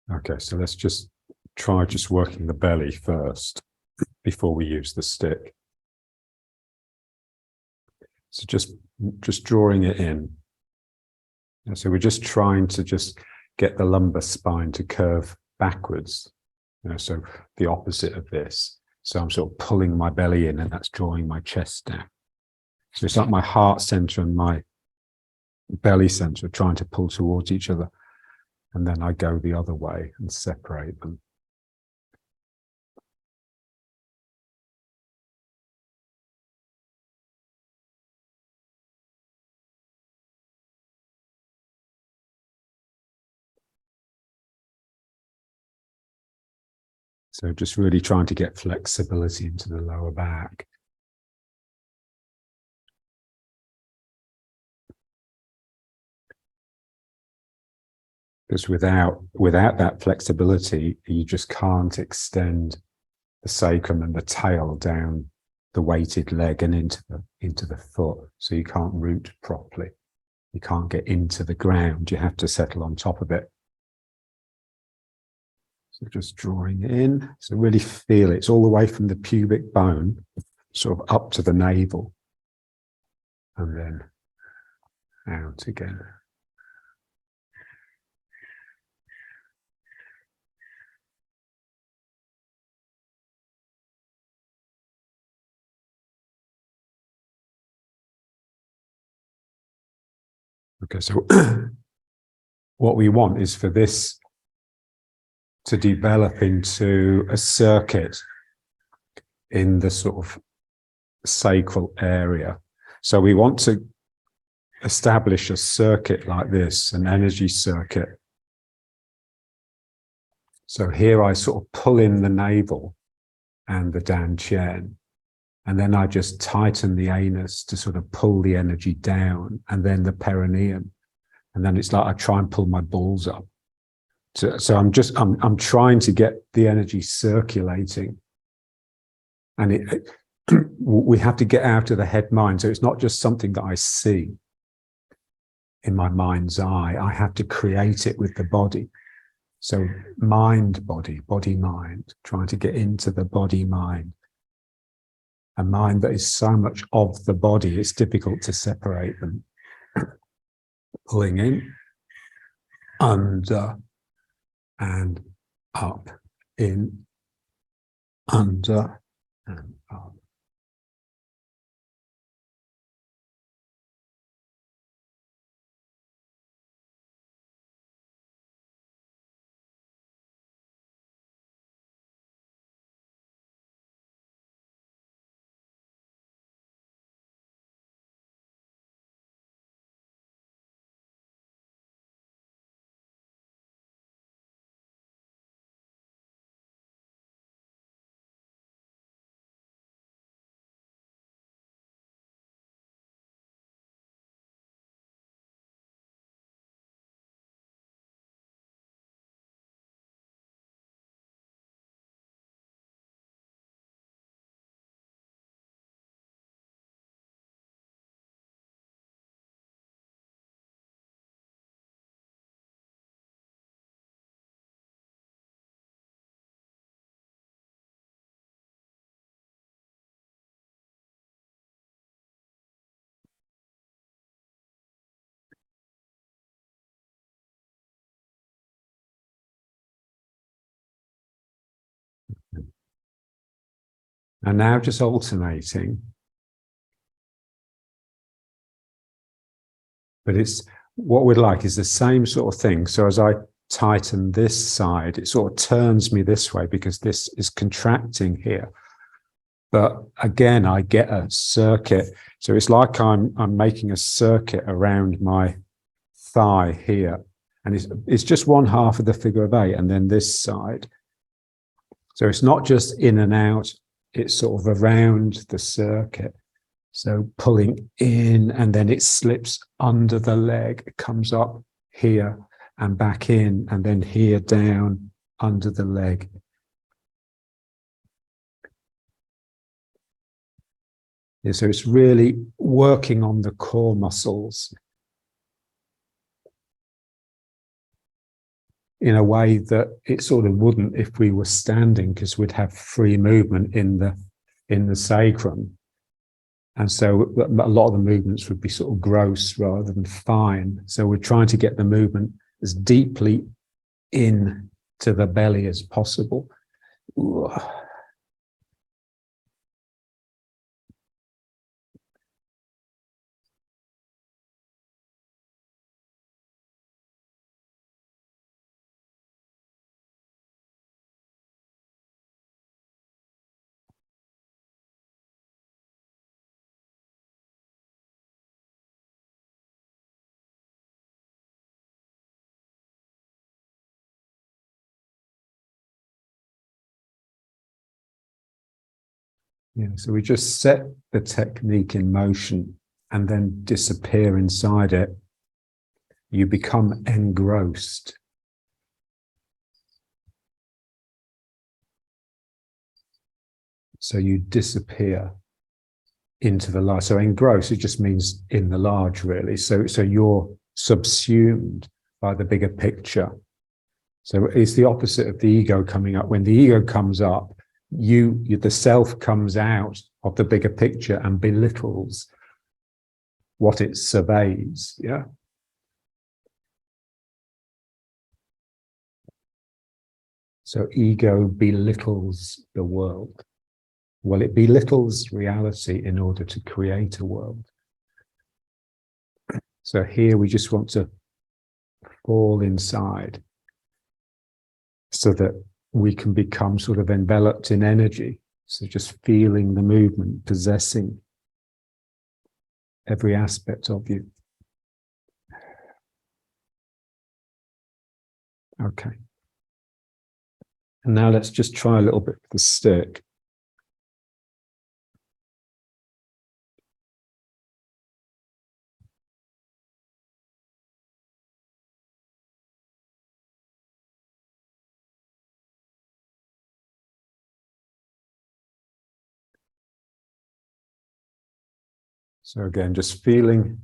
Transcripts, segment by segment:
Okay, so let's just try working the belly first before we use the stick. So just drawing it in. So we're just trying to just get the lumbar spine to curve backwards, so the opposite of this. So I'm sort of pulling my belly in, and that's drawing my chest down. So it's like my heart center and my belly center trying to pull towards each other. And then I go the other way and separate them. So just really trying to get flexibility into the lower back. Because without that flexibility, you just can't extend the sacrum and the tail down the weighted leg and into the foot. So you can't root properly. You can't get into the ground. You have to settle on top of it. So just drawing it in. So really feel it. It's all the way from the pubic bone, sort of up to the navel. And then out again. Okay, so what we want is for this to develop into a circuit in the sort of sacral area. So we want to establish a circuit like this, an energy circuit. So here I sort of pull in the navel and the dantian, and then I just tighten the anus to sort of pull the energy down, and then the perineum. And then it's like I try and pull my balls up. So I'm trying to get the energy circulating. And we have to get out of the head mind. So it's not just something that I see in my mind's eye. I have to create it with the body. So mind, body, body, mind, trying to get into the body mind. A mind that is so much of the body, it's difficult to separate them. Pulling in, under, and up, in, under, and up. And now just alternating. But it's what we'd like is the same sort of thing. So as I tighten this side, it sort of turns me this way because this is contracting here. But again, I get a circuit. So it's like I'm making a circuit around my thigh here. And it's just one half of the figure of 8, and then this side. So it's not just in and out, it's sort of around the circuit. So pulling in, and then it slips under the leg, it comes up here and back in, and then here down under the leg. Yeah, so it's really working on the core muscles. in a way that it sort of wouldn't if we were standing, because we'd have free movement in the sacrum. And so a lot of the movements would be sort of gross rather than fine. So we're trying to get the movement as deeply in to the belly as possible. Yeah, so we just set the technique in motion and then disappear inside it. You become engrossed. So you disappear into the large. So engross, it just means in the large, really. So you're subsumed by the bigger picture. So it's the opposite of the ego coming up. When the ego comes up, the self comes out of the bigger picture and belittles what it surveys. Yeah. So ego belittles the world. Well, it belittles reality in order to create a world. So here we just want to fall inside so that we can become sort of enveloped in energy. So just feeling the movement, possessing every aspect of you. Okay. And now let's just try a little bit with the stick. So again, just feeling,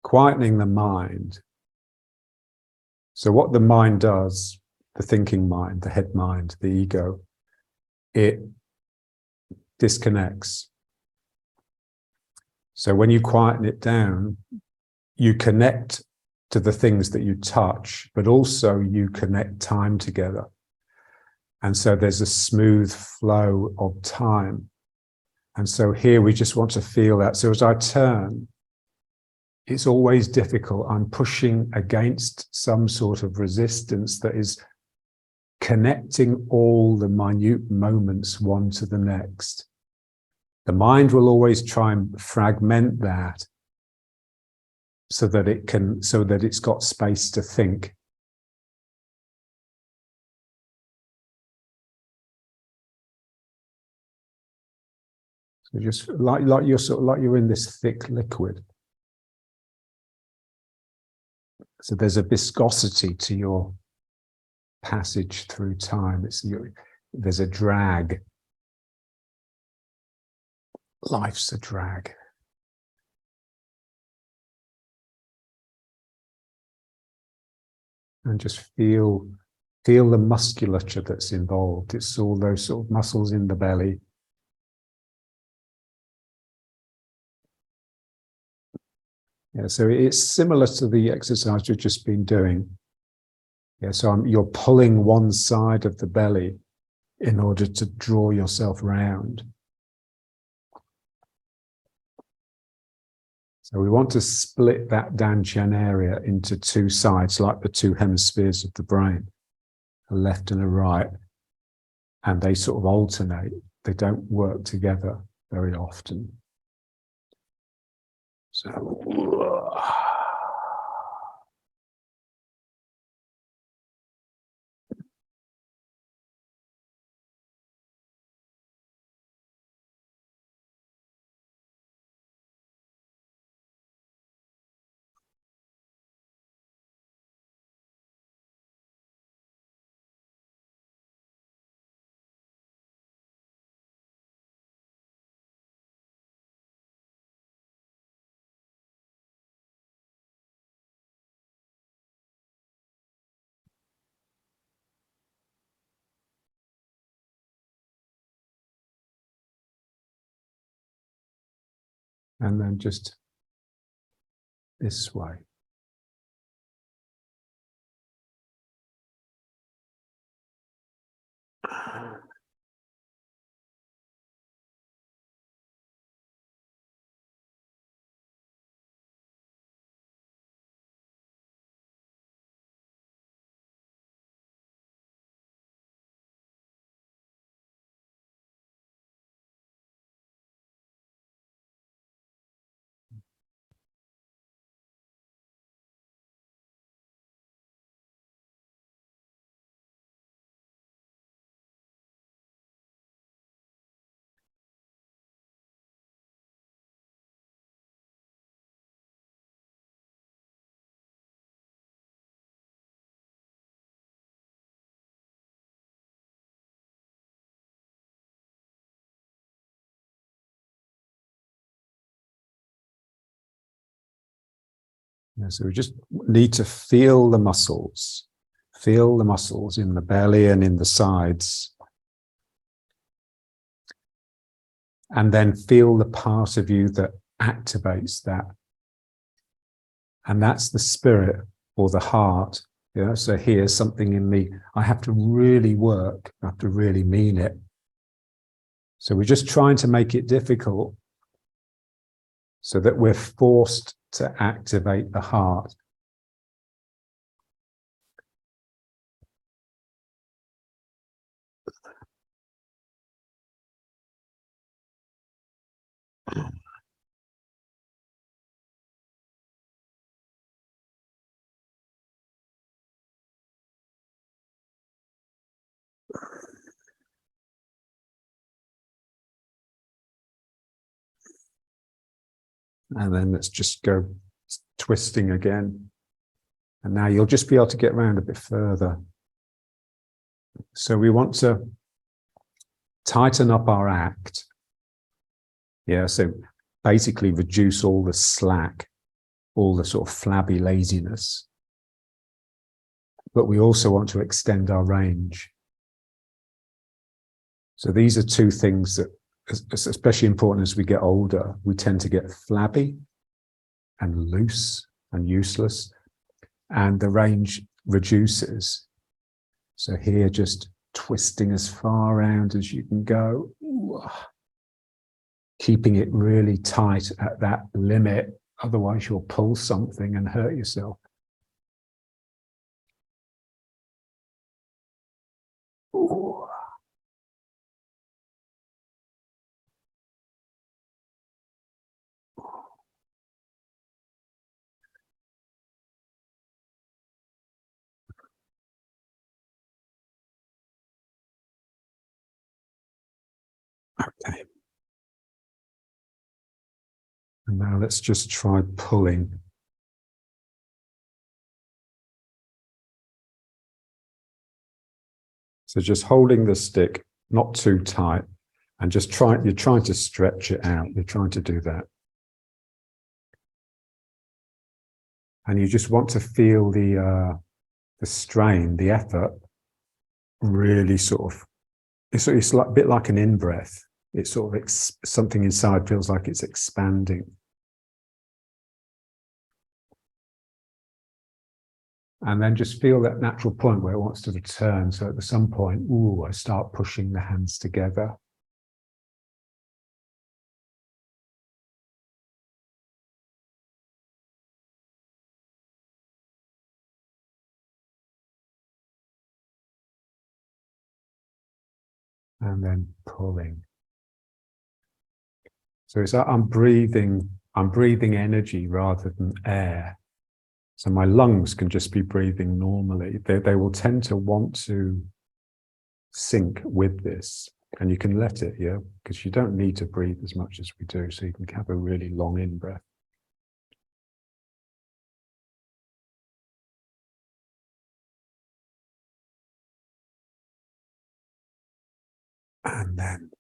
quietening the mind. So what the mind does, the thinking mind, the head mind, the ego, it disconnects. So when you quieten it down, you connect to the things that you touch, but also you connect time together. And so there's a smooth flow of time. And so here we just want to feel that. So as I turn, it's always difficult. I'm pushing against some sort of resistance that is connecting all the minute moments one to the next. The mind will always try and fragment that so that it's got space to think. So just like you're in this thick liquid. So there's a viscosity to your passage through time. There's a drag. Life's a drag. And just feel the musculature that's involved. It's all those sort of muscles in the belly. Yeah, so it's similar to the exercise you've just been doing. Yeah, so you're pulling one side of the belly in order to draw yourself round. So we want to split that dantian area into two sides, like the two hemispheres of the brain, a left and a right, and they sort of alternate. They don't work together very often. So And then just this way. Yeah, so we just need to feel the muscles in the belly and in the sides. And then feel the part of you that activates that. And that's the spirit or the heart. Yeah, so here's something in me. I have to really work. I have to really mean it. So we're just trying to make it difficult so that we're forced to activate the heart. And then let's just go twisting again. And now you'll just be able to get around a bit further. So we want to tighten up our act. Yeah, so basically reduce all the slack, all the sort of flabby laziness. But we also want to extend our range. So these are two things that, especially important as we get older, we tend to get flabby and loose and useless, and the range reduces. So here, just twisting as far around as you can go, keeping it really tight at that limit, otherwise you'll pull something and hurt yourself. Ooh. Okay. And now let's just try pulling. So just holding the stick, not too tight, and just you're trying to stretch it out. You're trying to do that. And you just want to feel the strain, the effort, really sort of, it's like a bit like an in-breath. It's sort of, something inside feels like it's expanding. And then just feel that natural point where it wants to return. So at some point, I start pushing the hands together. And then pulling. So it's like I'm breathing energy rather than air. So my lungs can just be breathing normally. They will tend to want to sync with this, and you can let it, yeah, because you don't need to breathe as much as we do. So you can have a really long in-breath. And then,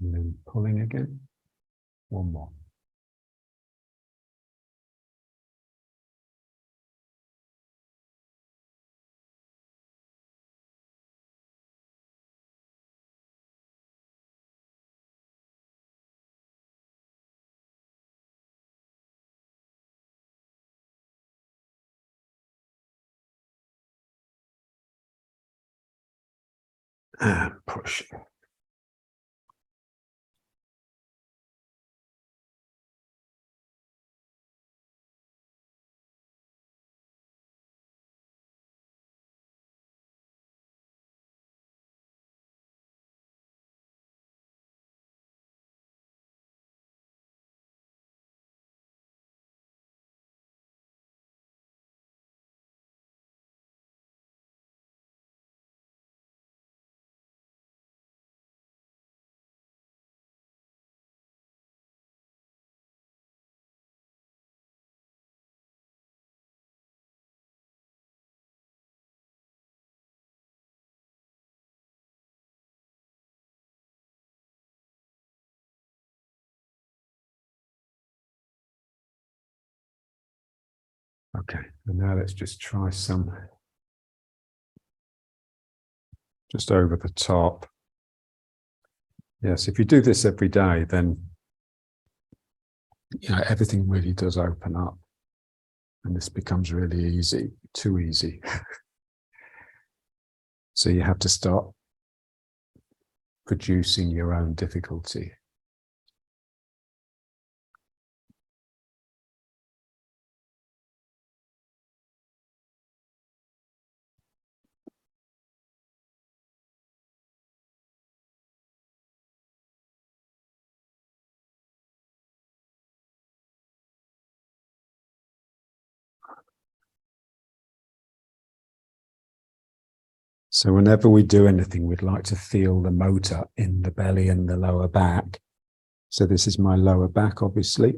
And then pulling again. One more. And push. Okay, and now let's just try some just over the top. Yes, if you do this every day, then everything really does open up, and this becomes really easy, too easy. So you have to start producing your own difficulty. So whenever we do anything, we'd like to feel the motor in the belly and the lower back. So this is my lower back, obviously,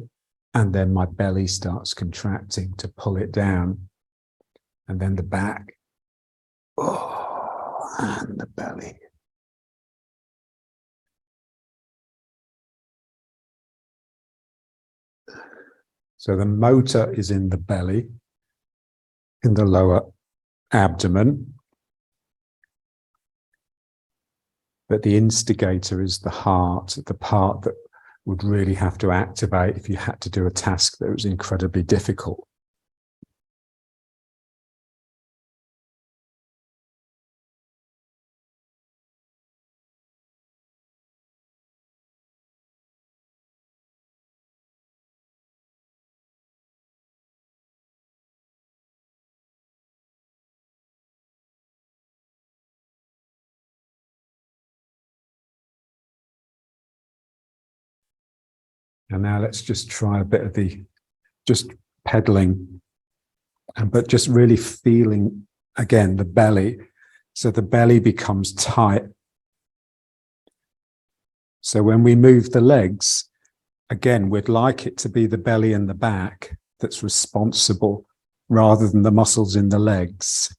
and then my belly starts contracting to pull it down, and then the back, and the belly. So the motor is in the belly, in the lower abdomen, but the instigator is the heart, the part that would really have to activate if you had to do a task that was incredibly difficult. And now let's just try a bit of the just pedaling, but just really feeling, again, the belly. So the belly becomes tight. So when we move the legs, again, we'd like it to be the belly and the back that's responsible rather than the muscles in the legs.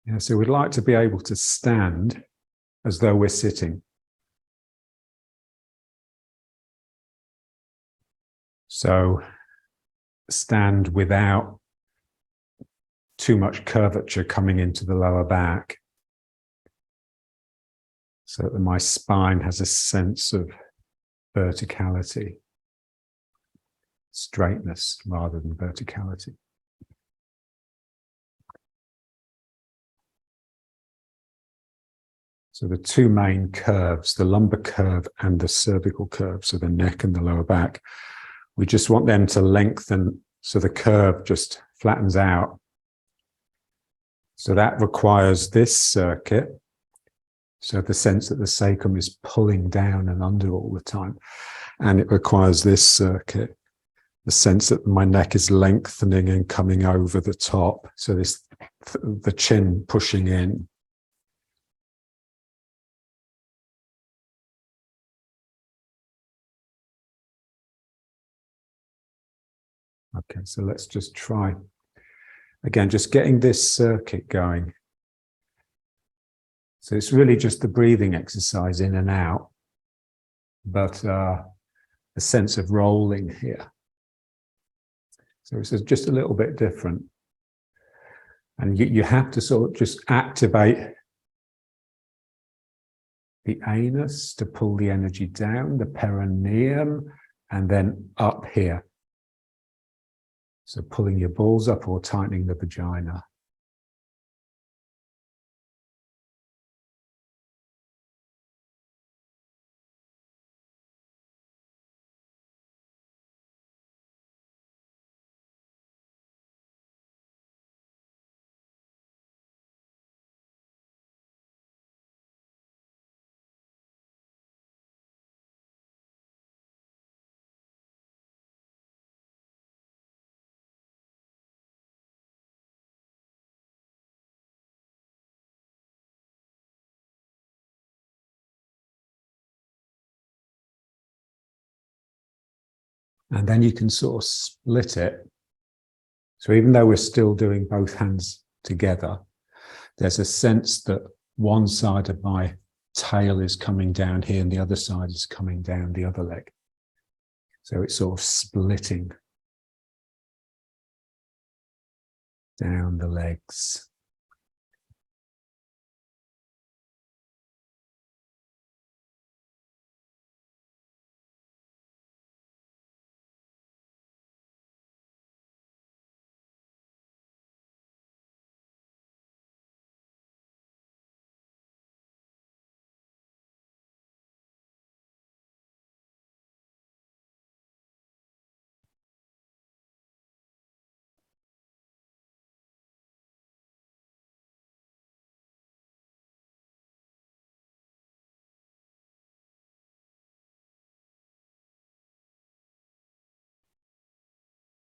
Yeah, so we'd like to be able to stand as though we're sitting. So stand without too much curvature coming into the lower back, so that my spine has a sense of verticality, straightness rather than verticality. So the two main curves, the lumbar curve and the cervical curve, so the neck and the lower back, we just want them to lengthen so the curve just flattens out. So that requires this circuit So the sense that the sacrum is pulling down and under all the time. And it requires this circuit, the sense that my neck is lengthening and coming over the top. So this, the chin pushing in. Okay, so let's just try. Again, just getting this circuit going. So it's really just the breathing exercise in and out, but a sense of rolling here. So it's just a little bit different. And you have to sort of just activate the anus to pull the energy down, the perineum, and then up here. So pulling your balls up or tightening the vagina. And then you can sort of split it. So even though we're still doing both hands together, there's a sense that one side of my tail is coming down here and the other side is coming down the other leg. So it's sort of splitting down the legs.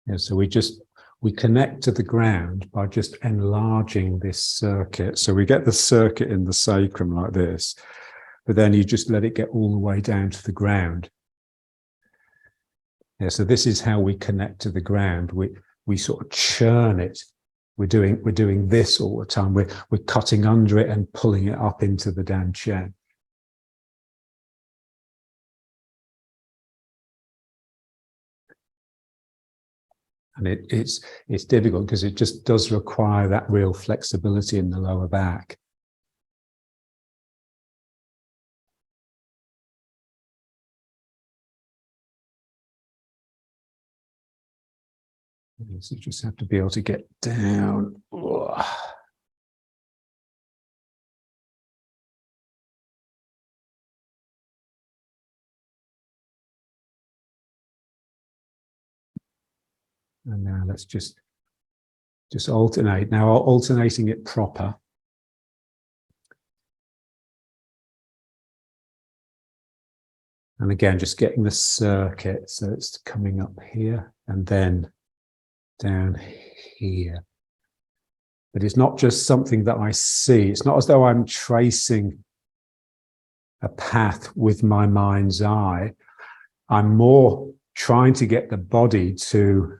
Yeah, so we connect to the ground by just enlarging this circuit. So we get the circuit in the sacrum like this, but then you just let it get all the way down to the ground. Yeah, so this is how we connect to the ground. We sort of churn it. We're doing this all the time. We're cutting under it and pulling it up into the Dan Chen. And it's difficult because it just does require that real flexibility in the lower back. So you just have to be able to get down. And now let's just alternate. Now alternating it proper. And again, just getting the circuit. So it's coming up here and then down here. But it's not just something that I see. It's not as though I'm tracing a path with my mind's eye. I'm more trying to get the body to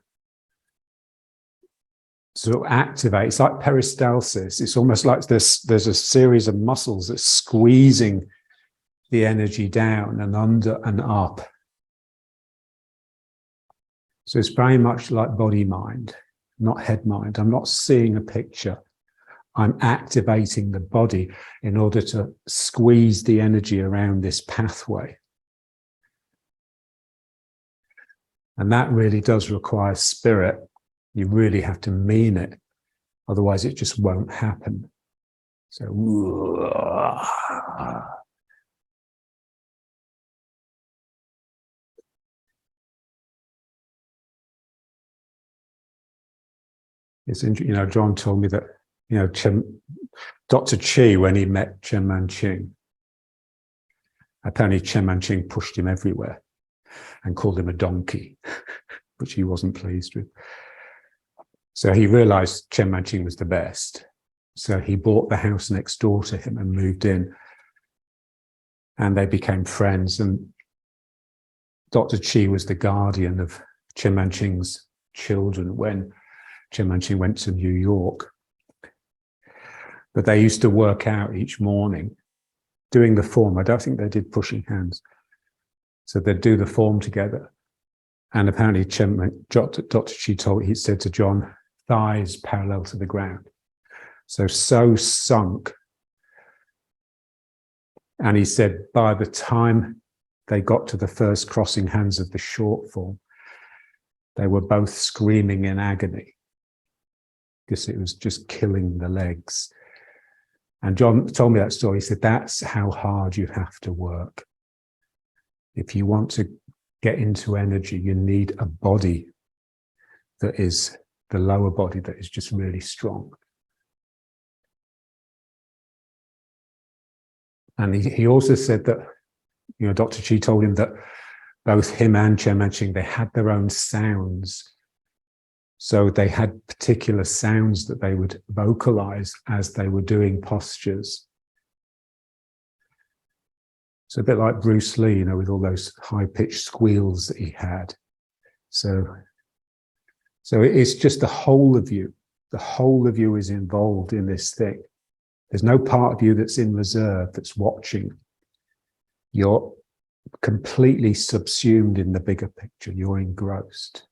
sort of activate. It's like peristalsis. It's almost like there's a series of muscles that's squeezing the energy down and under and up. So it's very much like body mind, not head mind. I'm not seeing a picture. I'm activating the body in order to squeeze the energy around this pathway. And that really does require spirit. You really have to mean it. Otherwise, it just won't happen. So, it's interesting, John told me that, Dr. Chi, when he met Chen Manqing, apparently Chen Manqing pushed him everywhere and called him a donkey, which he wasn't pleased with. So he realized Chen Manqing was the best. So he bought the house next door to him and moved in. And they became friends. And Dr. Chi was the guardian of Chen Manqing's children when Chen Manqing went to New York. But they used to work out each morning doing the form. I don't think they did pushing hands. So they'd do the form together. And apparently Dr. Chi he said to John, thighs parallel to the ground. So sunk. And he said by the time they got to the first crossing hands of the short form, they were both screaming in agony because it was just killing the legs. And John told me that story. He said, that's how hard you have to work. If you want to get into energy, you need a body that is the lower body that is just really strong. And he also said that, you know, Dr. Chi told him that both him and Chen Manqing, they had their own sounds. So they had particular sounds that they would vocalize as they were doing postures. So a bit like Bruce Lee, you know, with all those high-pitched squeals that he had. So it's just the whole of you. The whole of you is involved in this thing. There's no part of you that's in reserve, that's watching. You're completely subsumed in the bigger picture. You're engrossed.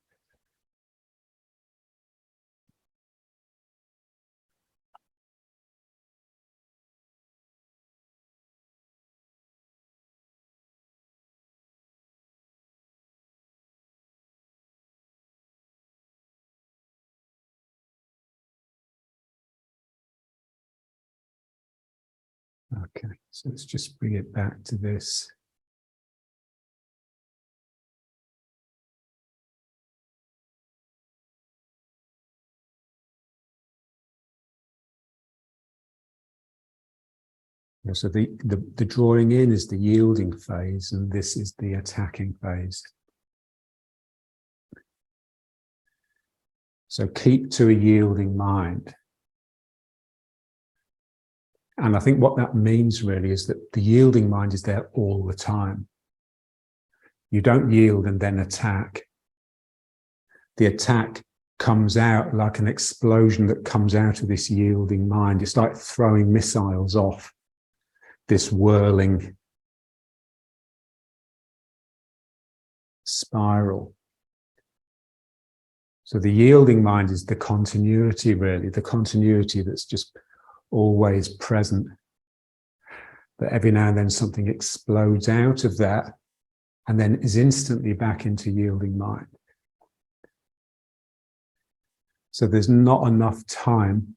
Okay, so let's just bring it back to this. So the drawing in is the yielding phase, and this is the attacking phase. So keep to a yielding mind. And I think what that means really is that the yielding mind is there all the time. You don't yield and then attack. The attack comes out like an explosion that comes out of this yielding mind. It's like throwing missiles off this whirling spiral. So the yielding mind is the continuity, really, the continuity that's just always present. But every now and then something explodes out of that and then is instantly back into yielding mind. So there's not enough time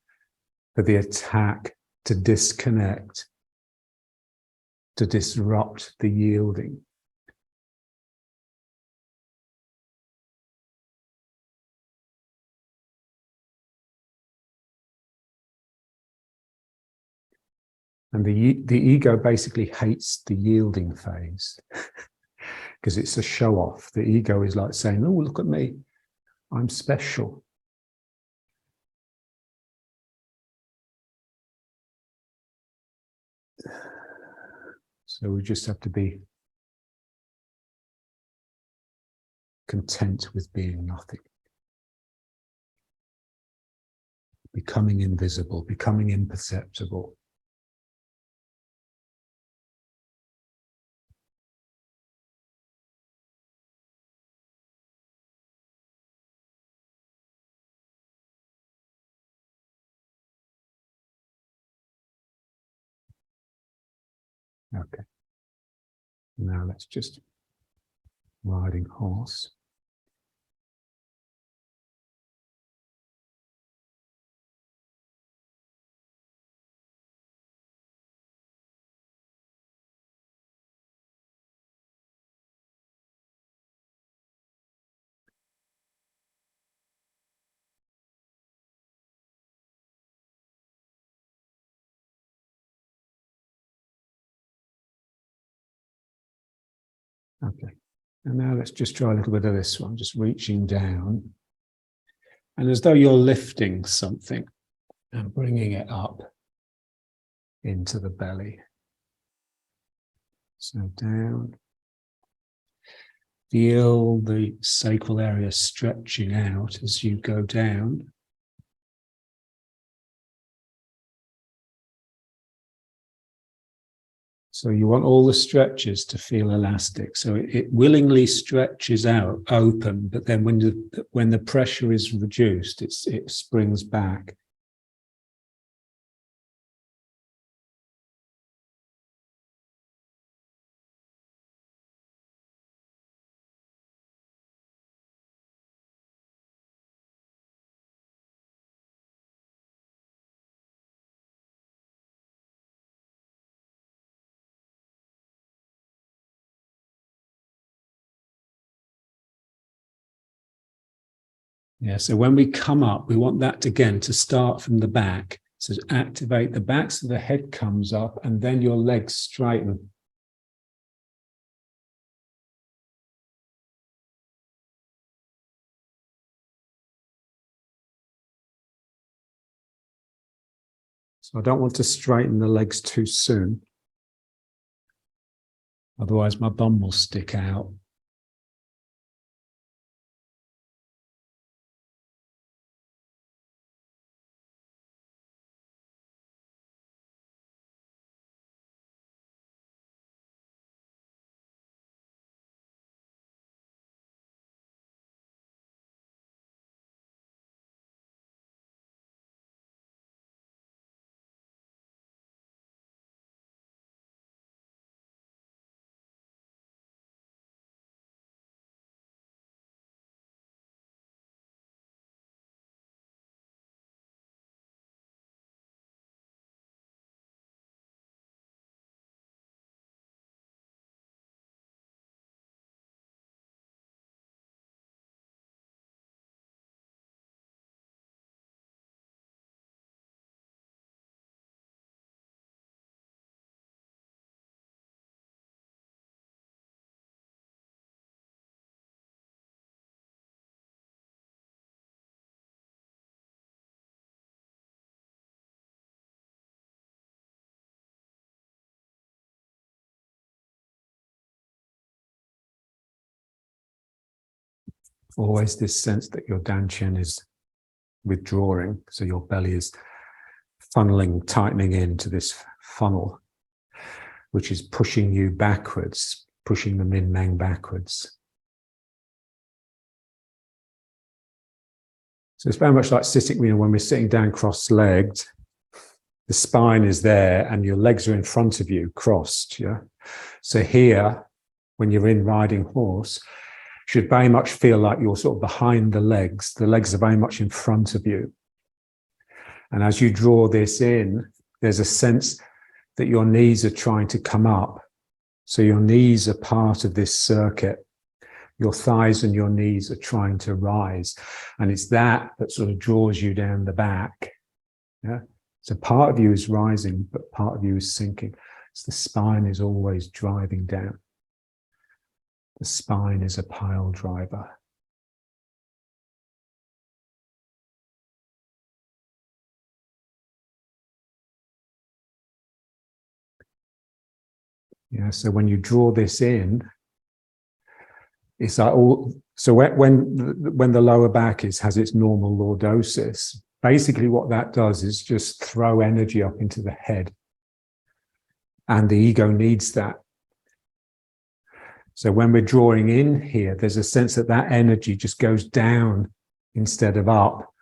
for the attack to disconnect, to disrupt the yielding. And the ego basically hates the yielding phase because it's a show off. The ego is like saying, oh, look at me, I'm special. So we just have to be content with being nothing. Becoming invisible, becoming imperceptible. Okay. Now let's just riding horse. Okay. And now let's just try a little bit of this one, just reaching down. And as though you're lifting something and bringing it up into the belly. So down. Feel the sacral area stretching out as you go down. So you want all the stretches to feel elastic. So it willingly stretches out, open, but then when the pressure is reduced, it springs back. Yeah, so when we come up, we want that again to start from the back. So activate the back so the head comes up and then your legs straighten. So I don't want to straighten the legs too soon. Otherwise my bum will stick out. Always this sense that your dantian is withdrawing, so your belly is funneling, tightening into this funnel, which is pushing you backwards, pushing the min mang backwards. So it's very much like sitting, when we're sitting down cross-legged, the spine is there and your legs are in front of you, crossed. Yeah. So here, when you're in riding horse, should very much feel like you're sort of behind the legs. The legs are very much in front of you. And as you draw this in, there's a sense that your knees are trying to come up. So your knees are part of this circuit. Your thighs and your knees are trying to rise. And it's that sort of draws you down the back. Yeah. So part of you is rising, but part of you is sinking. So the spine is always driving down. The spine is a pile driver. Yeah, so when you draw this in, it's like all. So when the lower back has its normal lordosis, basically what that does is just throw energy up into the head, and the ego needs that. So when we're drawing in here, there's a sense that that energy just goes down instead of up.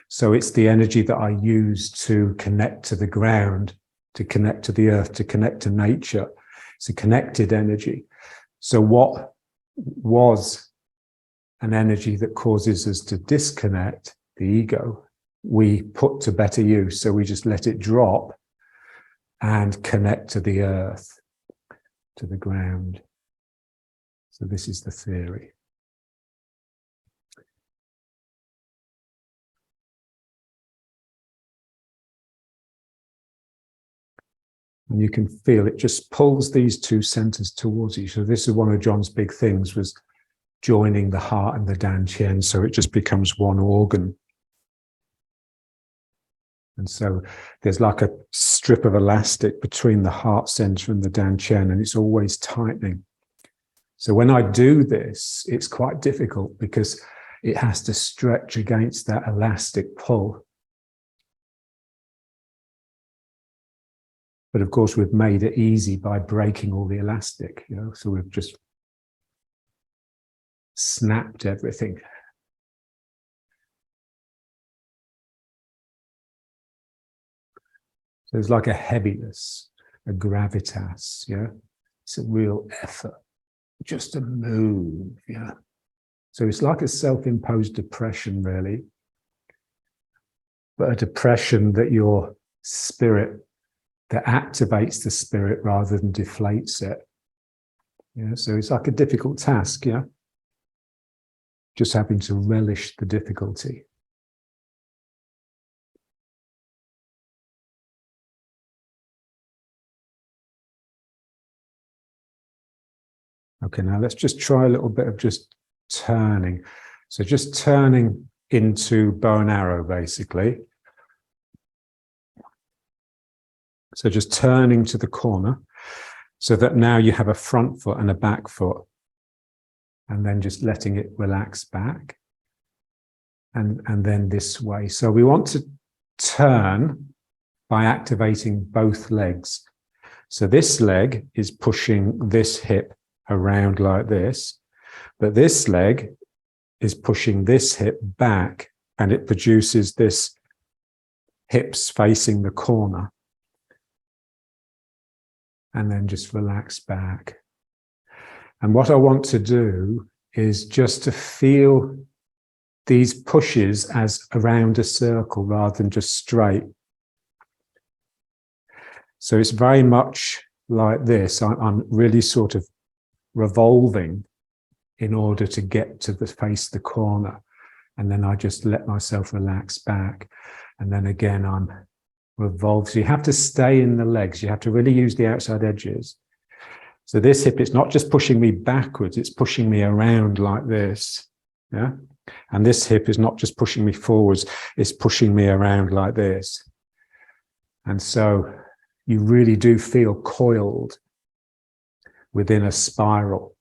So it's the energy that I use to connect to the ground, to connect to the earth, to connect to nature. It's a connected energy. So what was an energy that causes us to disconnect, the ego, we put to better use. So we just let it drop and connect to the earth, to the ground. So this is the theory. And you can feel it just pulls these two centers towards each other. This is one of John's big things, was joining the heart and the dantian, so it just becomes one organ. And so there's like a strip of elastic between the heart center and the dantian, and it's always tightening. So when I do this, it's quite difficult because it has to stretch against that elastic pull. But of course, we've made it easy by breaking all the elastic, you know, so we've just snapped everything. So there's like a heaviness, a gravitas, yeah. It's a real effort just to move, yeah. So it's like a self-imposed depression, really, but a depression that your spirit, that activates the spirit rather than deflates it. Yeah, so it's like a difficult task, yeah. Just having to relish the difficulty. Okay, now let's just try a little bit of just turning. So just turning into bow and arrow, basically. So just turning to the corner so that now you have a front foot and a back foot, and then just letting it relax back and then this way. So we want to turn by activating both legs. So this leg is pushing this hip around like this, but this leg is pushing this hip back, and it produces this hips facing the corner. And then just relax back. And what I want to do is just to feel these pushes as around a circle rather than just straight. So it's very much like this. I'm really sort of revolving in order to get to the face the corner. And then I just let myself relax back. And then again, I'm revolve. So you have to stay in the legs. You have to really use the outside edges. So this hip, it's not just pushing me backwards, it's pushing me around like this. Yeah. And this hip is not just pushing me forwards, it's pushing me around like this. And so you really do feel coiled within a spiral.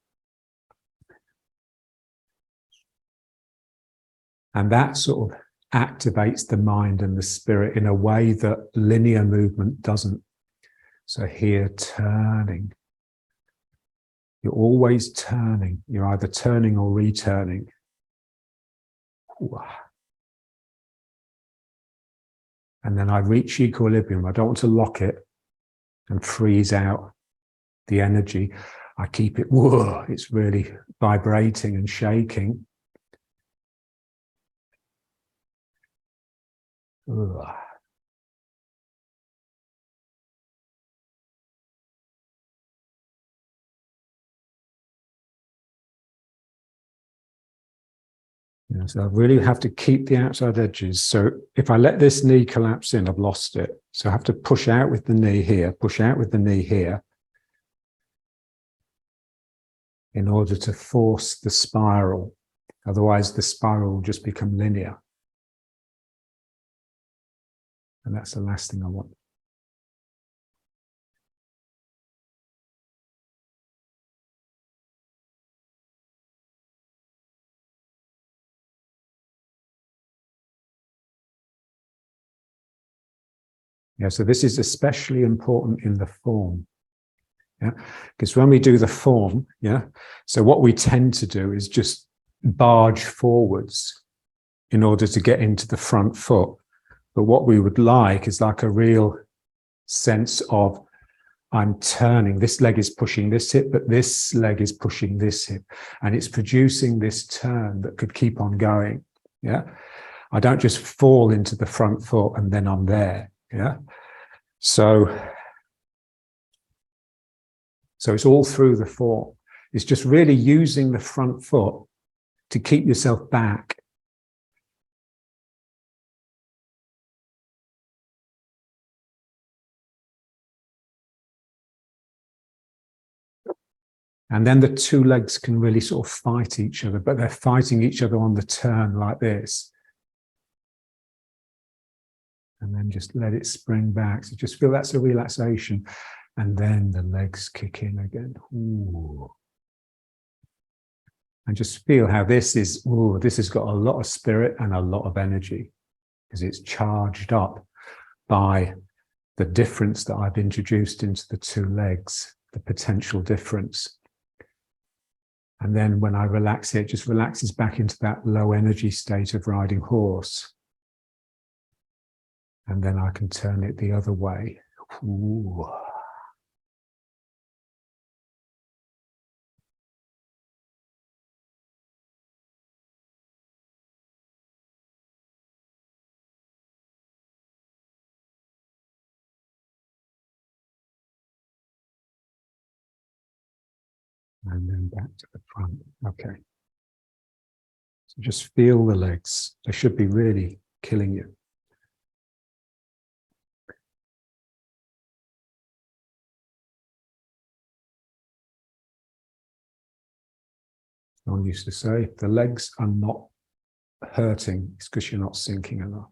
And that sort of activates the mind and the spirit in a way that linear movement doesn't. So here, turning. You're always turning. You're either turning or returning. And then I reach equilibrium. I don't want to lock it and freeze out the energy. I keep it, whoa, it's really vibrating and shaking. Ugh. Yeah, so I really have to keep the outside edges. So if I let this knee collapse in, I've lost it. So I have to push out with the knee here, push out with the knee here, in order to force the spiral. Otherwise, the spiral will just become linear. And that's the last thing I want. Yeah, so this is especially important in the form. Yeah, because when we do the form, yeah, so what we tend to do is just barge forwards in order to get into the front foot. But what we would like is like a real sense of, I'm turning, this leg is pushing this hip, but this leg is pushing this hip, and it's producing this turn that could keep on going. Yeah, I don't just fall into the front foot and then I'm there. Yeah, so it's all through the form. It's just really using the front foot to keep yourself back. And then the two legs can really sort of fight each other, but they're fighting each other on the turn like this. And then just let it spring back. So just feel that's a relaxation. And then the legs kick in again. Ooh. And just feel how this is, ooh, this has got a lot of spirit and a lot of energy because it's charged up by the difference that I've introduced into the two legs, the potential difference. And then when I relax it just relaxes back into that low energy state of riding horse. And then I can turn it the other way. Ooh. And then back to the front. Okay. So just feel the legs. They should be really killing you. I used to say, if the legs are not hurting, it's because you're not sinking enough.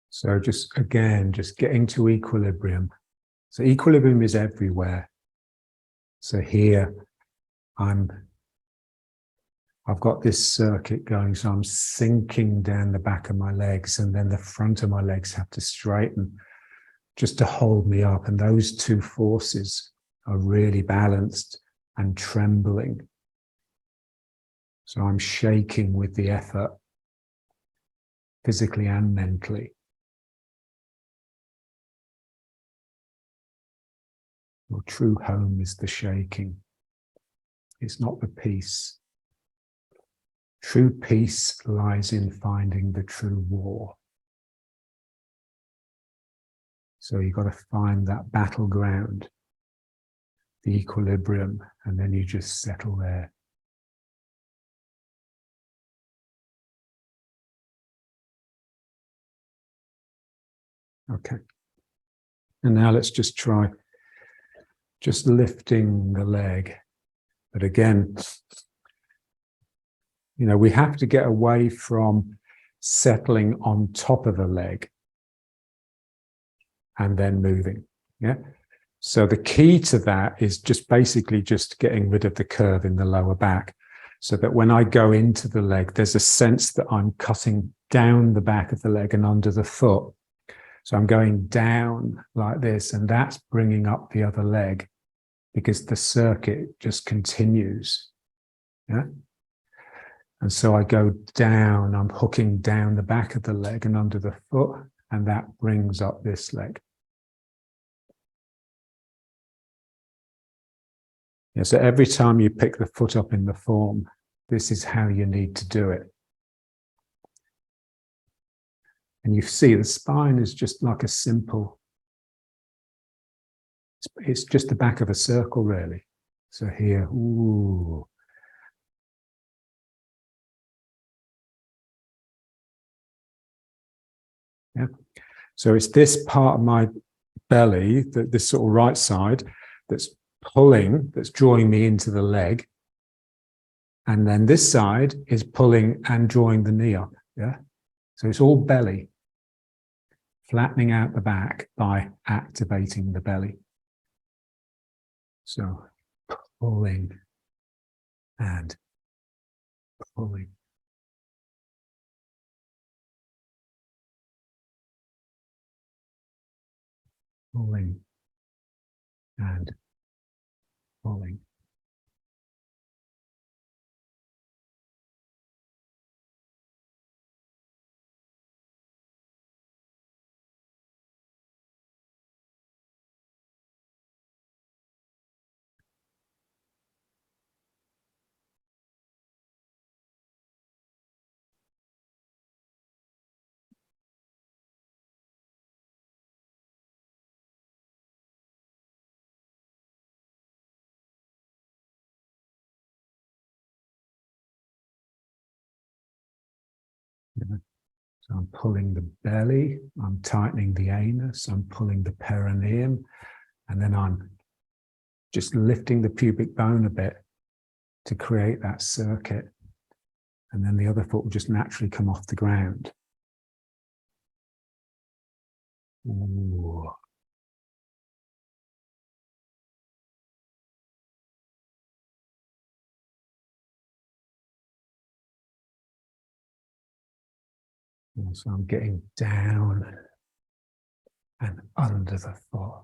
So just, again, just getting to equilibrium. So equilibrium is everywhere. So here, I've got this circuit going, so I'm sinking down the back of my legs, and then the front of my legs have to straighten just to hold me up. And those two forces are really balanced and trembling. So I'm shaking with the effort, physically and mentally. Your true home is the shaking. It's not the peace. True peace lies in finding the true war. So you've got to find that battleground, the equilibrium, and then you just settle there. Okay. And now let's just try just lifting the leg. But again, you know, we have to get away from settling on top of the leg and then moving. Yeah. So the key to that is just basically just getting rid of the curve in the lower back, so that when I go into the leg, there's a sense that I'm cutting down the back of the leg and under the foot. So I'm going down like this, and that's bringing up the other leg because the circuit just continues. Yeah. And so I go down, I'm hooking down the back of the leg and under the foot, and that brings up this leg. Yeah, so every time you pick the foot up in the form, this is how you need to do it. And you see the spine is just like a simple, it's just the back of a circle really. So here, ooh. Yeah. So it's this part of my belly, this sort of right side, that's pulling, that's drawing me into the leg. And then this side is pulling and drawing the knee up. Yeah. So it's all belly, flattening out the back by activating the belly. So pulling and pulling. Pulling and pulling. Yeah. So I'm pulling the belly, I'm tightening the anus, I'm pulling the perineum, And then I'm just lifting the pubic bone a bit to create that circuit. And then the other foot will just naturally come off the ground. Ooh. And so I'm getting down and under the foot.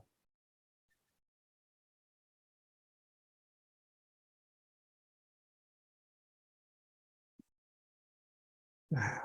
Now.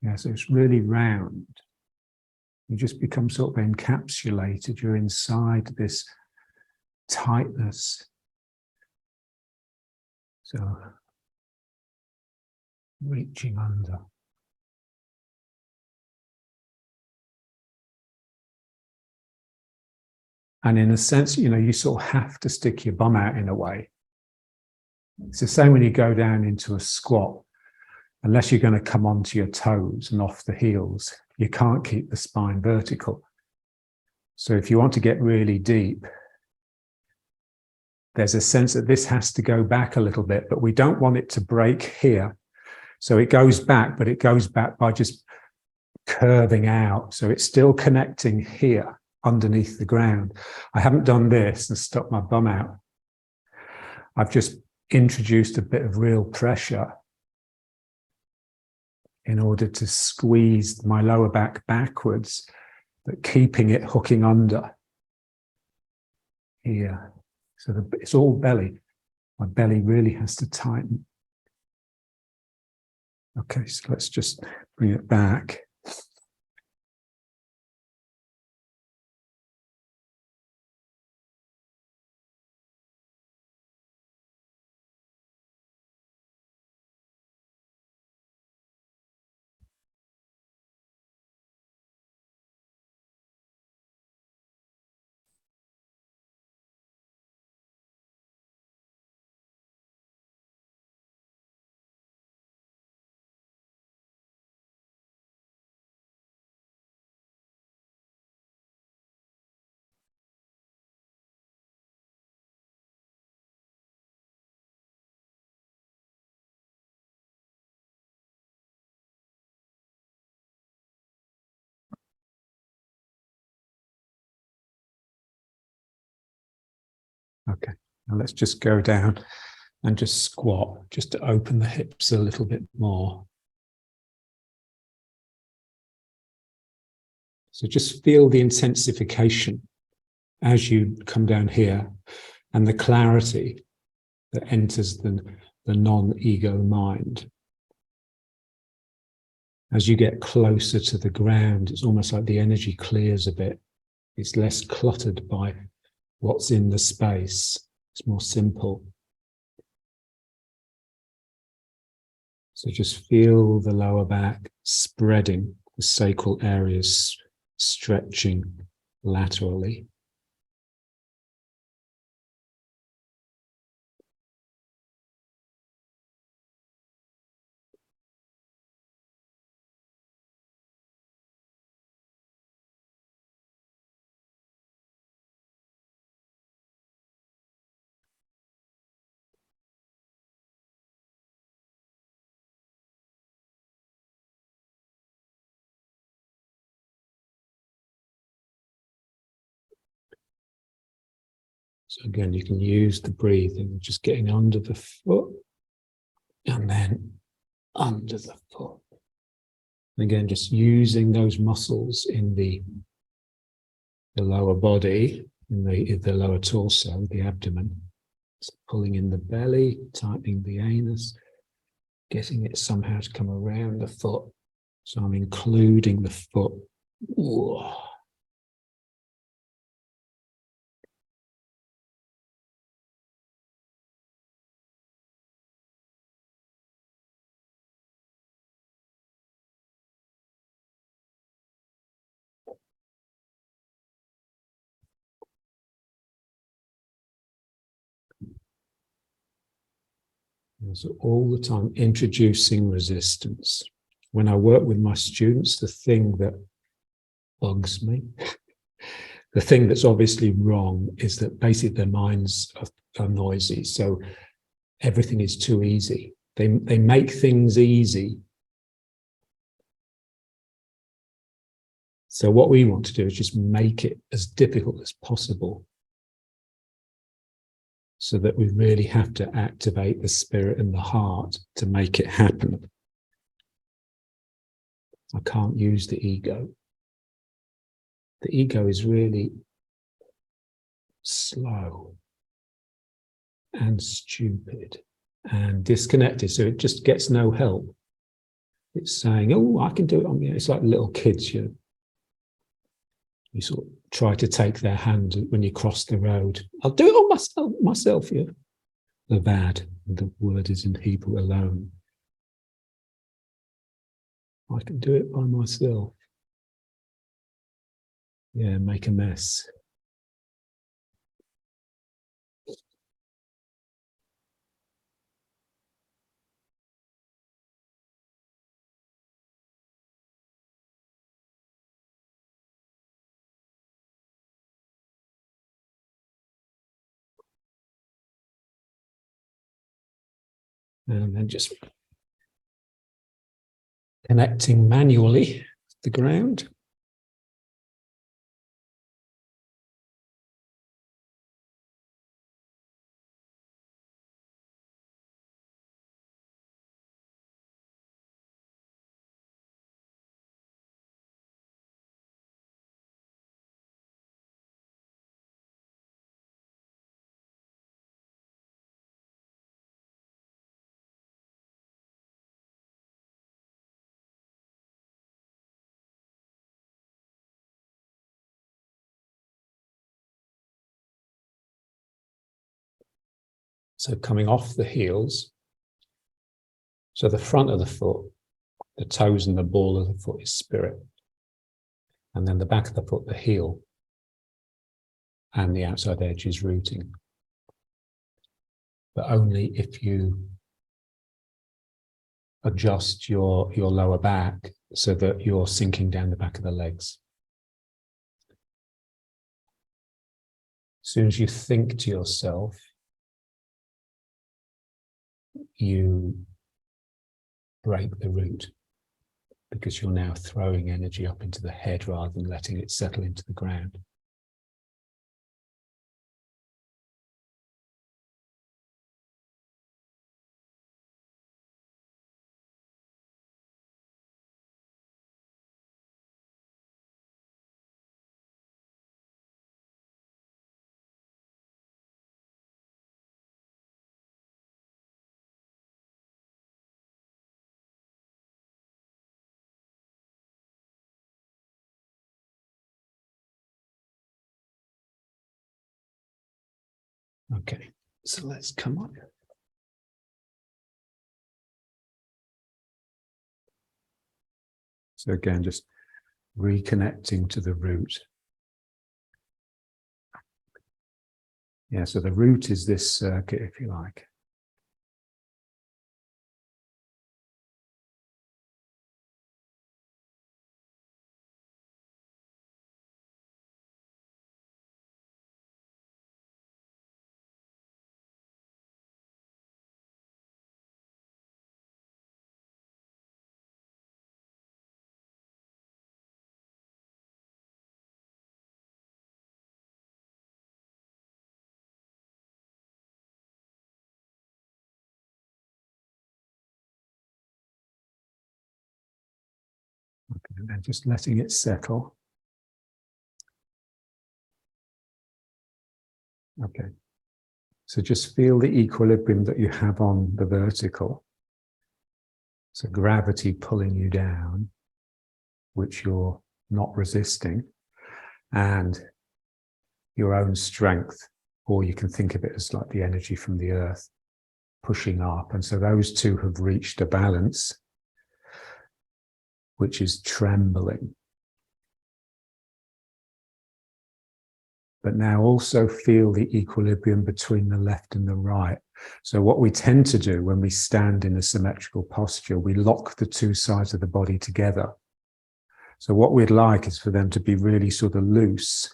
Yeah, so it's really round. You just become sort of encapsulated. You're inside this tightness. So reaching under. And in a sense, you know, you sort of have to stick your bum out in a way. It's the same when you go down into a squat. Unless you're going to come onto your toes and off the heels, you can't keep the spine vertical. So if you want to get really deep, there's a sense that this has to go back a little bit, but we don't want it to break here. So it goes back, but it goes back by just curving out. So it's still connecting here underneath the ground. I haven't done this and stuck my bum out. I've just introduced a bit of real pressure in order to squeeze my lower back backwards, but keeping it hooking under here. So it's all belly. My belly really has to tighten. Okay, so let's just bring it back. Okay, now let's just go down and just squat, just to open the hips a little bit more. So just feel the intensification as you come down here and the clarity that enters the non-ego mind. As you get closer to the ground, it's almost like the energy clears a bit. It's less cluttered by what's in the space. It's more simple. So just feel the lower back spreading, the sacral areas stretching laterally. So again, you can use the breathing, just getting under the foot and then under the foot. And again, just using those muscles in the lower body, in the lower torso, the abdomen. So pulling in the belly, tightening the anus, getting it somehow to come around the foot. So I'm including the foot. Ooh. So all the time introducing resistance. When I work with my students, the thing that bugs me, the thing that's obviously wrong, is that basically their minds are noisy. So everything is too easy. They make things easy. So what we want to do is just make it as difficult as possible, so that we really have to activate the spirit and the heart to make it happen. I can't use the ego. The ego is really slow and stupid and disconnected, so it just gets no help. It's saying, oh, I can do it on me. It's like little kids, you sort of try to take their hand when you cross the road. I'll do it on myself, yeah. Levad, the word is in Hebrew, alone. I can do it by myself. Yeah, make a mess. And then just connecting manually to the ground. So coming off the heels, so the front of the foot, the toes and the ball of the foot is spirit. And then the back of the foot, the heel, and the outside edge is rooting. But only if you adjust your lower back so that you're sinking down the back of the legs. As soon as you think to yourself, you break the root, because you're now throwing energy up into the head rather than letting it settle into the ground. Okay, so let's come up. So again, just reconnecting to the root. Yeah, so the root is this circuit, if you like. Okay, and then just letting it settle. Okay, so just feel the equilibrium that you have on the vertical. So gravity pulling you down, which you're not resisting, and your own strength, or you can think of it as like the energy from the earth pushing up. And so those two have reached a balance, which is trembling. but now also feel the equilibrium between the left and the right. So what we tend to do when we stand in a symmetrical posture, we lock the two sides of the body together. So what we'd like is for them to be really sort of loose.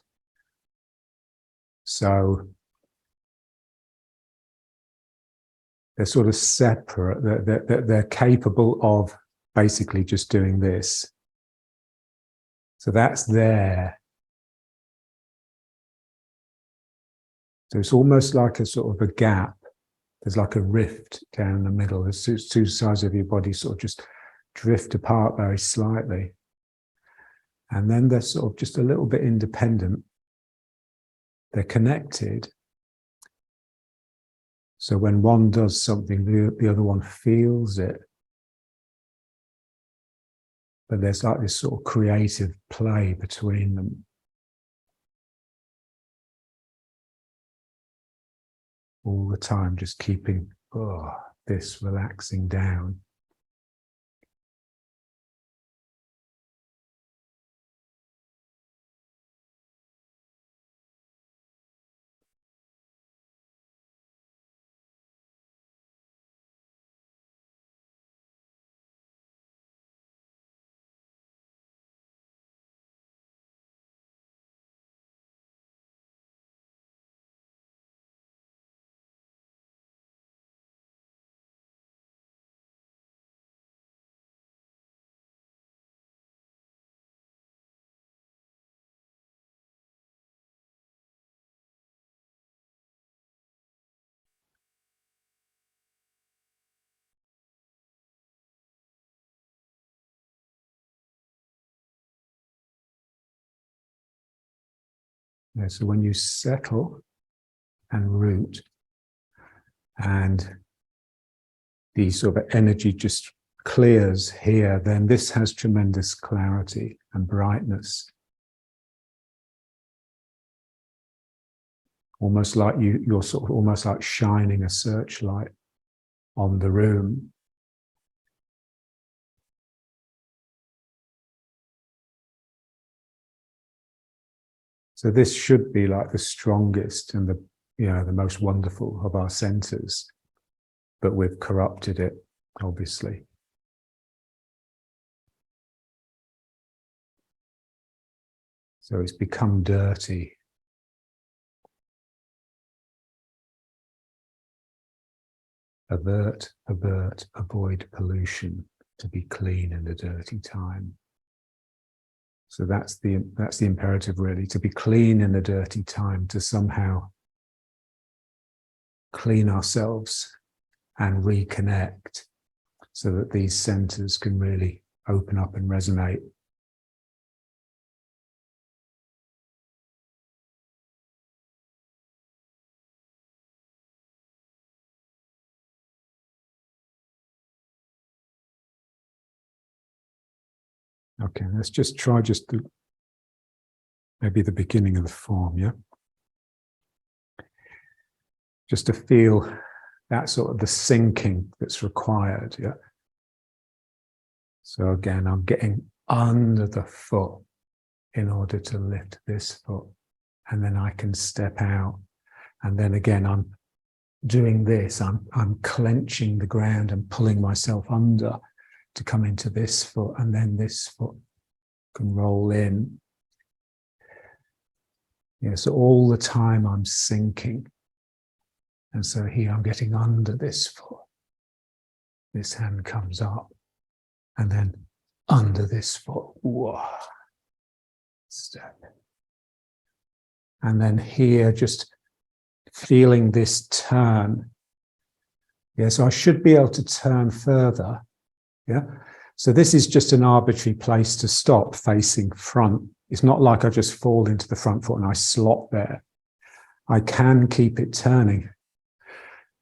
So they're sort of separate, they're capable of basically just doing this. So that's there. So it's almost like a sort of a gap. There's like a rift down the middle. There's two sides of your body sort of just drift apart very slightly. And then they're sort of just a little bit independent. They're connected. So when one does something, the other one feels it. But there's like this sort of creative play between them. All the time, just keeping this relaxing down. Yeah, so when you settle and root, and the sort of energy just clears here, then this has tremendous clarity and brightness. Almost like you're sort of almost like shining a searchlight on the room. So this should be like the strongest and the most wonderful of our centers, but we've corrupted it, obviously. So it's become dirty. Avert, avoid pollution, to be clean in the dirty time. So that's the imperative, really, to be clean in the dirty time, to somehow clean ourselves and reconnect so that these centers can really open up and resonate. Okay, let's just try maybe the beginning of the form, yeah? Just to feel that sort of the sinking that's required, yeah? So again, I'm getting under the foot in order to lift this foot, and then I can step out. And then again, I'm doing this, I'm clenching the ground and pulling myself under to come into this foot, and then this foot can roll in. Yeah, so all the time I'm sinking. And so here I'm getting under this foot. This hand comes up, and then under this foot. Whoa. Step. And then here, just feeling this turn. Yeah, so I should be able to turn further. Yeah. So this is just an arbitrary place to stop facing front. It's not like I just fall into the front foot and I slot there. I can keep it turning,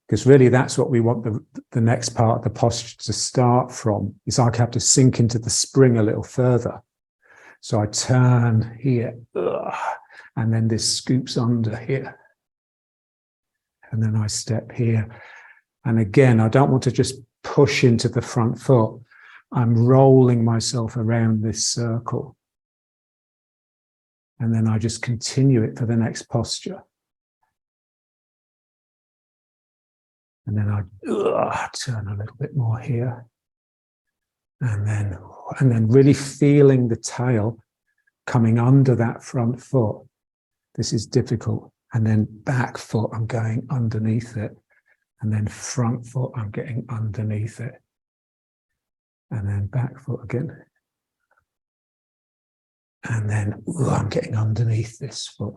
because really that's what we want the next part of the posture to start from. It's like I have to sink into the spring a little further. So I turn here, and then this scoops under here. And then I step here. And again, I don't want to just push into the front foot. I'm rolling myself around this circle. And then I just continue it for the next posture. And then I turn a little bit more here. And then really feeling the tail coming under that front foot. This is difficult. And then back foot, I'm going underneath it. And then front foot, I'm getting underneath it. And then back foot again. And then I'm getting underneath this foot.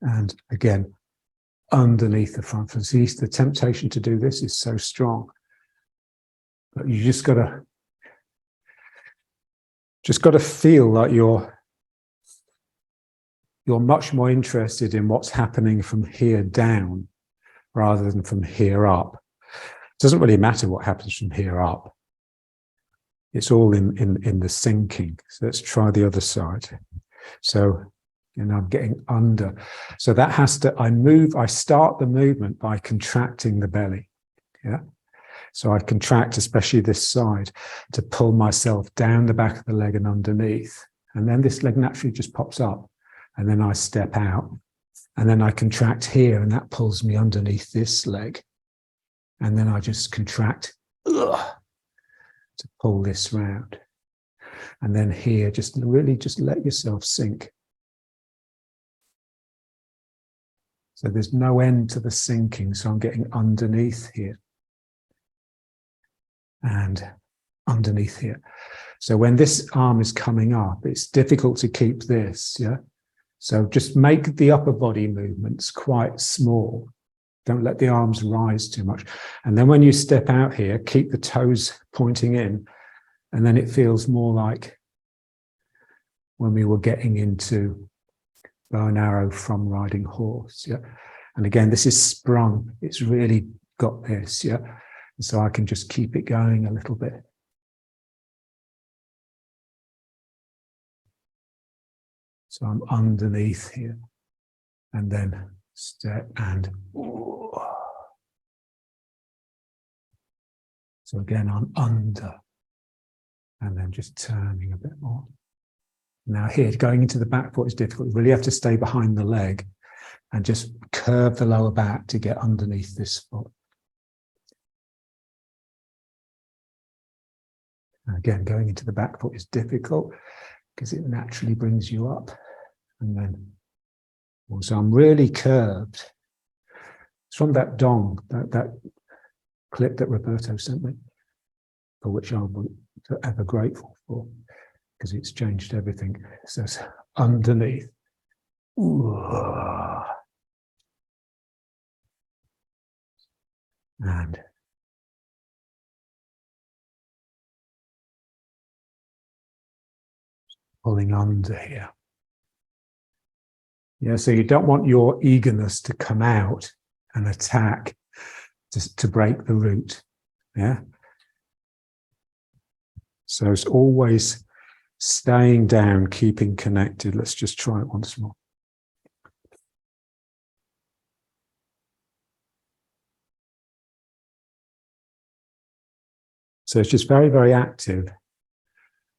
And again, underneath the front foot. See, the temptation to do this is so strong. But you just got to feel like you're much more interested in what's happening from here down rather than from here up. It doesn't really matter what happens from here up. It's all in the sinking. So let's try the other side. So, I'm getting under. So that has to, I start the movement by contracting the belly. Yeah. So I contract, especially this side, to pull myself down the back of the leg and underneath. And then this leg naturally just pops up. And then I step out. And then I contract here, and that pulls me underneath this leg. And then I just contract to pull this round. And then here, just let yourself sink. So there's no end to the sinking. So I'm getting underneath here. And underneath here. So when this arm is coming up, it's difficult to keep this, yeah? So just make the upper body movements quite small. Don't let the arms rise too much. And then when you step out here, keep the toes pointing in. And then it feels more like when we were getting into bow and arrow from riding horse, yeah? And again, this is sprung. It's really got this, yeah? So I can just keep it going a little bit. So I'm underneath here. And then step and... So again, I'm under. And then just turning a bit more. Now here, going into the back foot is difficult. You really have to stay behind the leg and just curve the lower back to get underneath this foot. And again, going into the back foot is difficult because it naturally brings you up. And then also I'm really curved. It's from that dong, that clip that Roberto sent me, for which I'm forever grateful for, because it's changed everything. So it's underneath. And pulling under here. Yeah, so you don't want your eagerness to come out and attack to break the root. Yeah. So it's always staying down, keeping connected. Let's just try it once more. So it's just very, very active.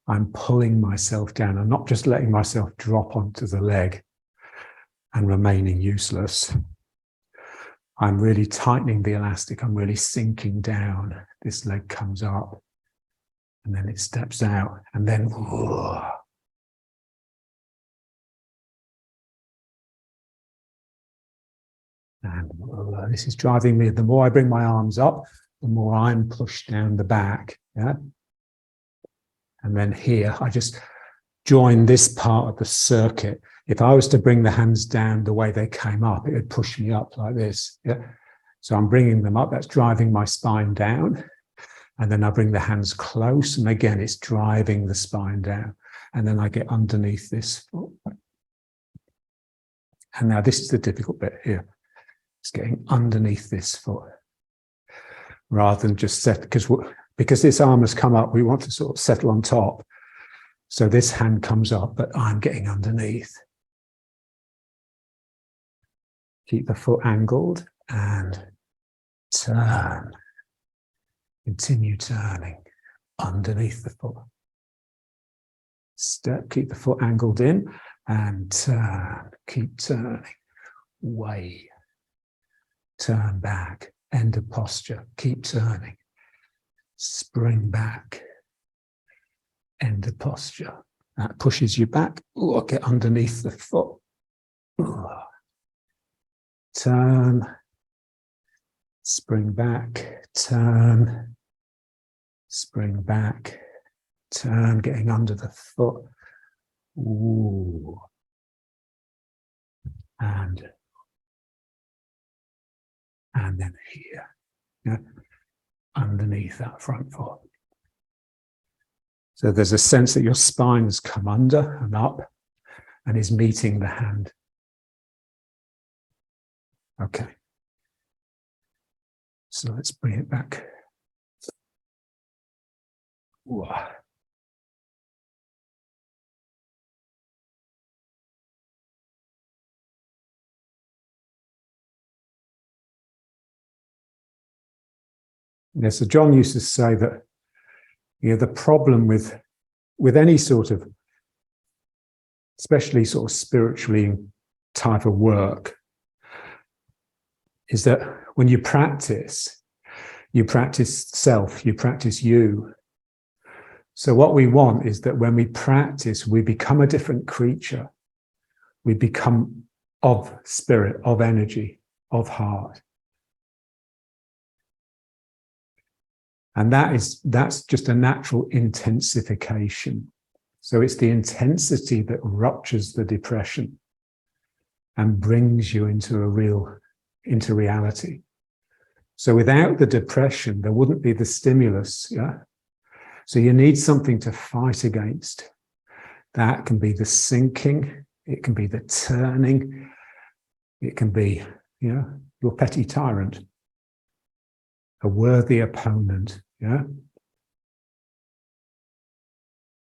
I'm pulling myself down. I'm not just letting myself drop onto the leg and remaining useless. I'm really tightening the elastic. I'm really sinking down. This leg comes up and then it steps out and then and this is driving me. The more I bring my arms up, the more I'm pushed down the back. Yeah. And then here, I just join this part of the circuit. If I was to bring the hands down the way they came up, it would push me up like this. Yeah. So I'm bringing them up. That's driving my spine down. And then I bring the hands close. And again, it's driving the spine down. And then I get underneath this foot. And now this is the difficult bit here. It's getting underneath this foot. Rather than just set, because this arm has come up, we want to sort of settle on top. So this hand comes up, but I'm getting underneath. Keep the foot angled and turn. Continue turning underneath the foot. Step, keep the foot angled in and turn. Keep turning. Way. Turn back. End of posture. Keep turning. Spring back. End of posture. That pushes you back. Ooh, get underneath the foot. Ooh. Turn. Spring back. Turn. Spring back. Turn, getting under the foot. Ooh. And then here. Yeah. Underneath that front foot. So there's a sense that your spine has come under and up and is meeting the hand. Okay. So let's bring it back. Ooh. Yeah, so John used to say that, you know, the problem with any sort of, especially sort of spiritually type of work, is that when you practice self, you practice you. So what we want is that when we practice, we become a different creature. We become of spirit, of energy, of heart. And that's just a natural intensification. So it's the intensity that ruptures the depression and brings you into reality. So without the depression, there wouldn't be the stimulus. Yeah. So you need something to fight against. That can be the sinking, it can be the turning, it can be, you know, your petty tyrant, a worthy opponent. Yeah.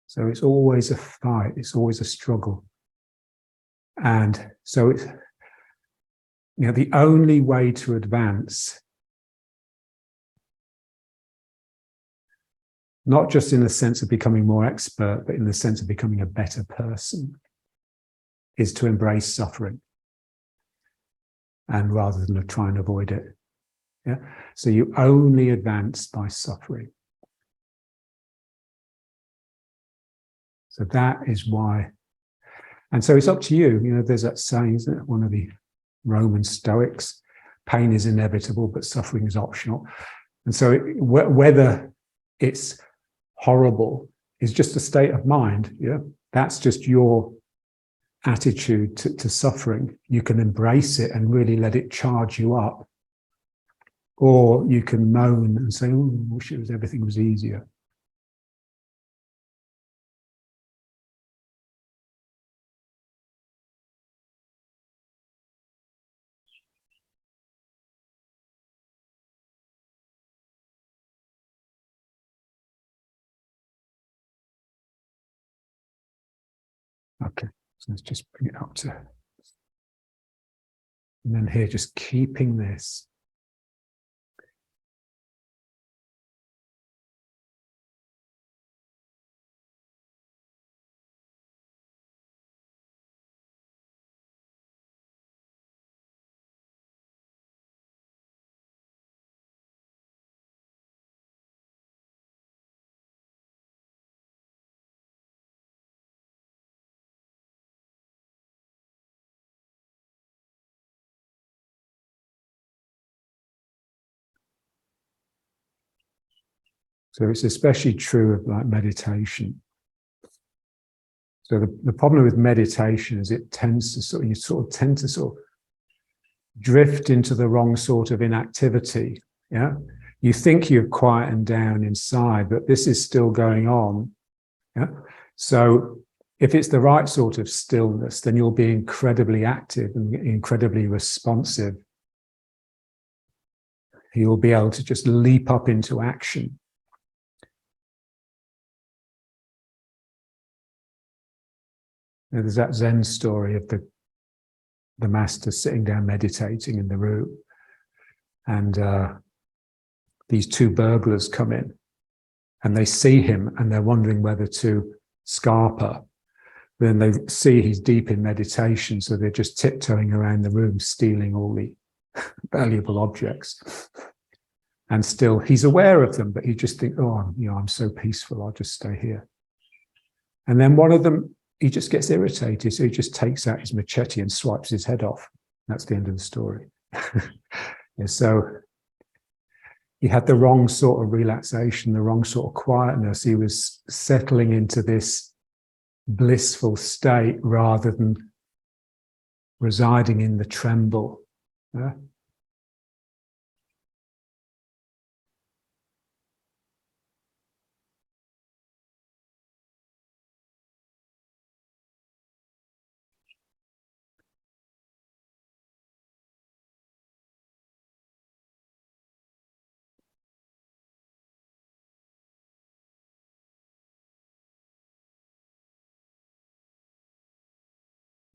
So it's always a fight, it's always a struggle. And so it's, you know, the only way to advance, not just in the sense of becoming more expert, but in the sense of becoming a better person, is to embrace suffering. And rather than try and avoid it. Yeah. So you only advance by suffering. So that is why. And so it's up to you. You know, there's that saying, isn't it? One of the Roman Stoics, pain is inevitable, but suffering is optional. And so whether it's horrible is just a state of mind. Yeah. That's just your attitude to suffering. You can embrace it and really let it charge you up. Or you can moan and say, oh, I wish everything was easier. Okay, so let's just bring it up to, and then here, just keeping this. So it's especially true of like meditation. So the problem with meditation is it tends to you tend to drift into the wrong sort of inactivity. Yeah. You think you've quietened down inside, but this is still going on. Yeah. So if it's the right sort of stillness, then you'll be incredibly active and incredibly responsive. You'll be able to just leap up into action. There's that Zen story of the master sitting down meditating in the room, and these two burglars come in and they see him and they're wondering whether to scarper. Then they see he's deep in meditation, so they're just tiptoeing around the room, stealing all the valuable objects. And still, he's aware of them, but he just thinks, oh, I'm so peaceful, I'll just stay here. And then one of them, he just gets irritated, so he just takes out his machete and swipes his head off. That's the end of the story. So he had the wrong sort of relaxation, the wrong sort of quietness. He was settling into this blissful state rather than residing in the tremble. Yeah?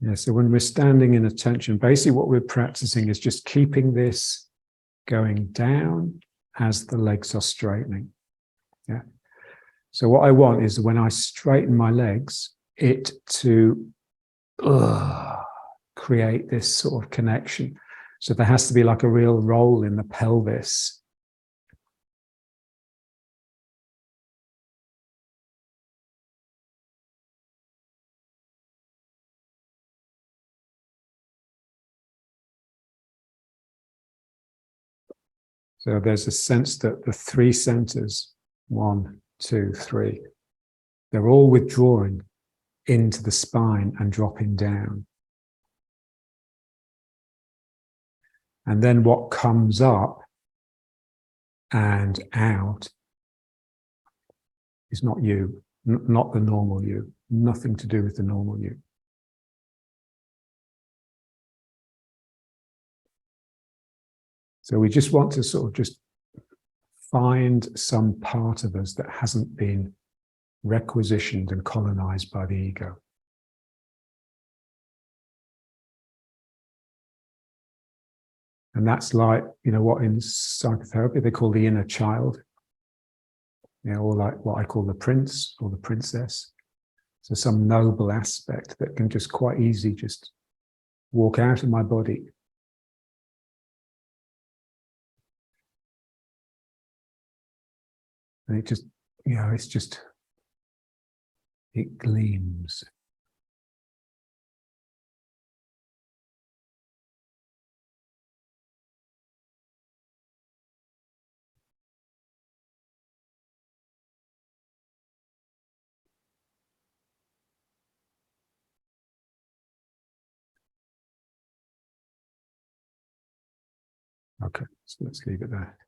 Yeah, so when we're standing in attention, basically what we're practicing is just keeping this going down as the legs are straightening. Yeah. So what I want is when I straighten my legs, it to create this sort of connection. So there has to be like a real roll in the pelvis. So there's a sense that the three centers, 1, 2, 3, they're all withdrawing into the spine and dropping down. And then what comes up and out is not you, not the normal you, nothing to do with the normal you. So we just want to sort of just find some part of us that hasn't been requisitioned and colonized by the ego. And that's like, what in psychotherapy they call the inner child, or like what I call the prince or the princess. So some noble aspect that can just quite easily just walk out of my body. And it just, it gleams. Okay, so let's leave it there.